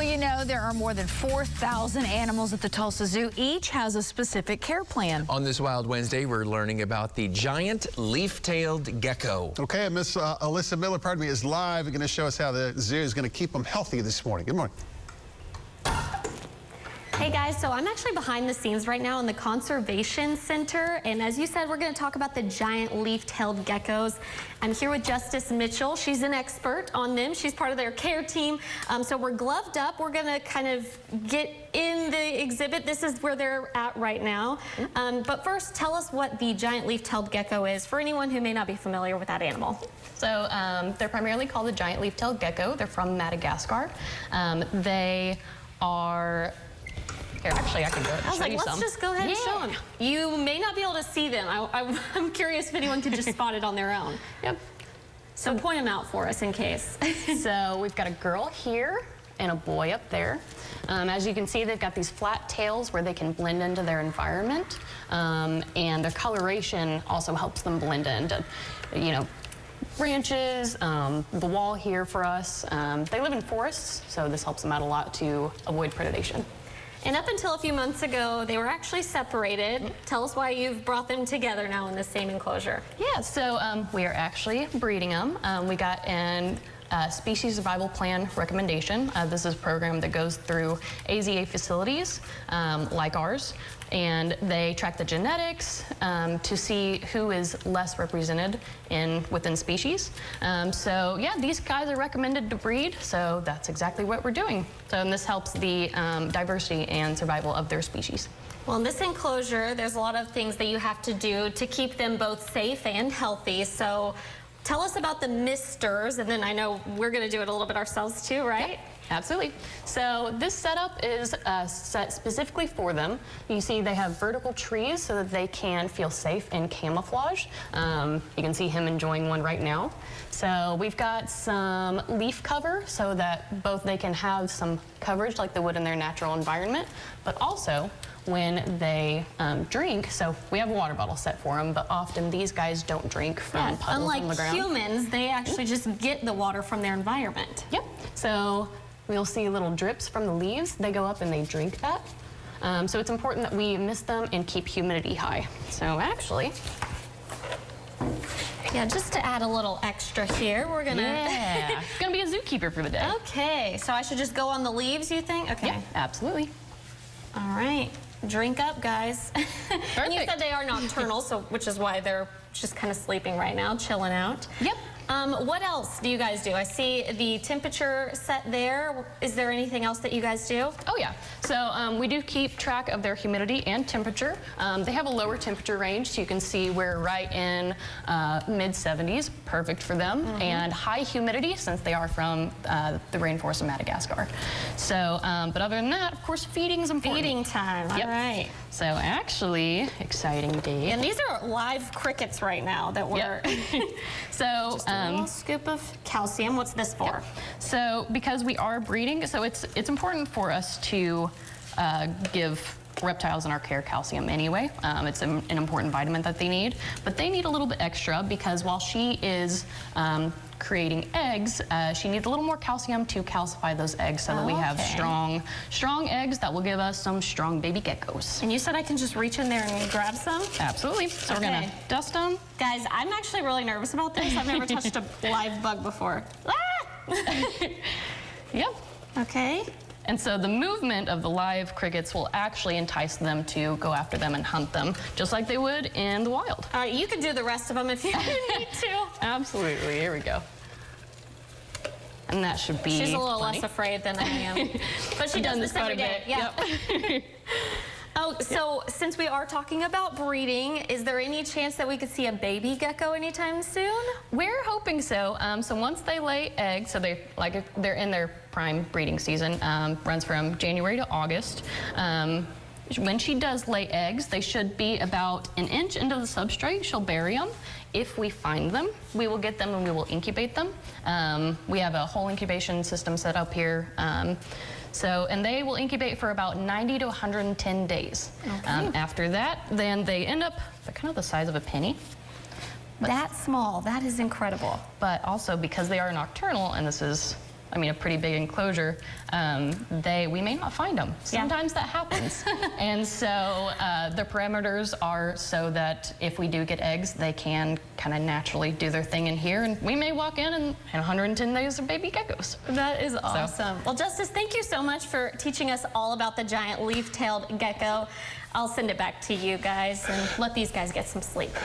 you know, there are more than 4,000 animals at the Tulsa Zoo. Each has a specific care plan. On this Wild Wednesday, we're learning about the giant leaf-tailed gecko. Okay, Miss Alyssa Miller, is live and going to show us how the zoo is going to keep them healthy this morning. Good morning. Hey guys, so I'm actually behind the scenes right now in the Conservation Center, and as you said, we're going to talk about the giant leaf-tailed geckos. I'm here with Justice Mitchell. She's an expert on them. She's part of their care team. So we're gloved up. We're going to kind of get in the exhibit. This is where they're at right now. But first, tell us what the giant leaf-tailed gecko is for anyone who may not be familiar with that animal. So they're primarily called the giant leaf-tailed gecko. They're from Madagascar. They are... Here, actually, I can go ahead and show you some. Let's just go ahead and show them. You may not be able to see them. I'm curious if anyone could just spot it on their own. Yep. So point them out for us in case. So we've got a girl here and a boy up there. As you can see, they've got these flat tails where they can blend into their environment. And their coloration also helps them blend into, you know, branches, the wall here for us. They live in forests, so this helps them out a lot to avoid predation. And up until a few months ago, they were actually separated. Tell us why you've brought them together now in the same enclosure. Yeah, so we are actually breeding them. We got an species survival plan recommendation. This is a program that goes through AZA facilities like ours, and they track the genetics to see who is less represented within species. So yeah, these guys are recommended to breed, so that's exactly what we're doing. So and this helps the diversity and survival of their species. Well, in this enclosure, there's a lot of things that you have to do to keep them both safe and healthy. So tell us about the misters, and then I know we're going to do it a little bit ourselves too, right? Yep, absolutely. So this setup is set specifically for them. You see they have vertical trees so that they can feel safe and camouflage. You can see him enjoying one right now. So we've got some leaf cover so that both they can have some coverage like they would in their natural environment, but also when they drink, so we have a water bottle set for them, but often these guys don't drink from puddles on the ground. Unlike humans, they actually just get the water from their environment. Yep, so we'll see little drips from the leaves. They go up and they drink that. So it's important that we mist them and keep humidity high. So actually... Yeah, just to add a little extra here, we're gonna... Yeah, gonna be a zookeeper for the day. Okay, so I should just go on the leaves, you think? Okay. Yeah, absolutely. All right. Drink up, guys. And you said they are nocturnal, so which is why they're just kind of sleeping right now, chilling out. Yep. What else do you guys do? I see the temperature set there. Is there anything else that you guys do? Oh yeah. So we do keep track of their humidity and temperature. They have a lower temperature range, so you can see we're right in mid-70s, perfect for them, and high humidity since they are from the rainforest of Madagascar. So, but other than that, of course, feeding is important. Feeding time. All right. So actually, exciting day. And these are live crickets right now that we're... So just a little scoop of calcium. What's this for? So because we are breeding, so it's important for us to give reptiles in our care calcium anyway. It's an important vitamin that they need, but they need a little bit extra because while she is creating eggs, she needs a little more calcium to calcify those eggs so that we have strong eggs that will give us some strong baby geckos. And you said I can just reach in there and grab some? Absolutely. So we're gonna dust them. Guys, I'm actually really nervous about this. I've never touched a live bug before. Ah! Yep. Okay. And so the movement of the live crickets will actually entice them to go after them and hunt them, just like they would in the wild. All right, you can do the rest of them if you need to. Absolutely, here we go. And that should be She's a little less afraid than I am. But she does this every day. Yeah. Yep. Oh, so since we are talking about breeding, is there any chance that we could see a baby gecko anytime soon? We're hoping so. So once they lay eggs, so they're in their prime breeding season, runs from January to August. When she does lay eggs, they should be about an inch into the substrate. She'll bury them. If we find them, we will get them and we will incubate them. We have a whole incubation system set up here. And they will incubate for about 90 to 110 days. Okay. After that, then they end up, they're kind of the size of a penny. That small, that is incredible. But also because they are nocturnal, and this is a pretty big enclosure, we may not find them. Sometimes that happens. And so the parameters are so that if we do get eggs, they can kind of naturally do their thing in here, and we may walk in and 110 days of baby geckos. That is awesome. Well, Justice, thank you so much for teaching us all about the giant leaf-tailed gecko. I'll send it back to you guys and let these guys get some sleep.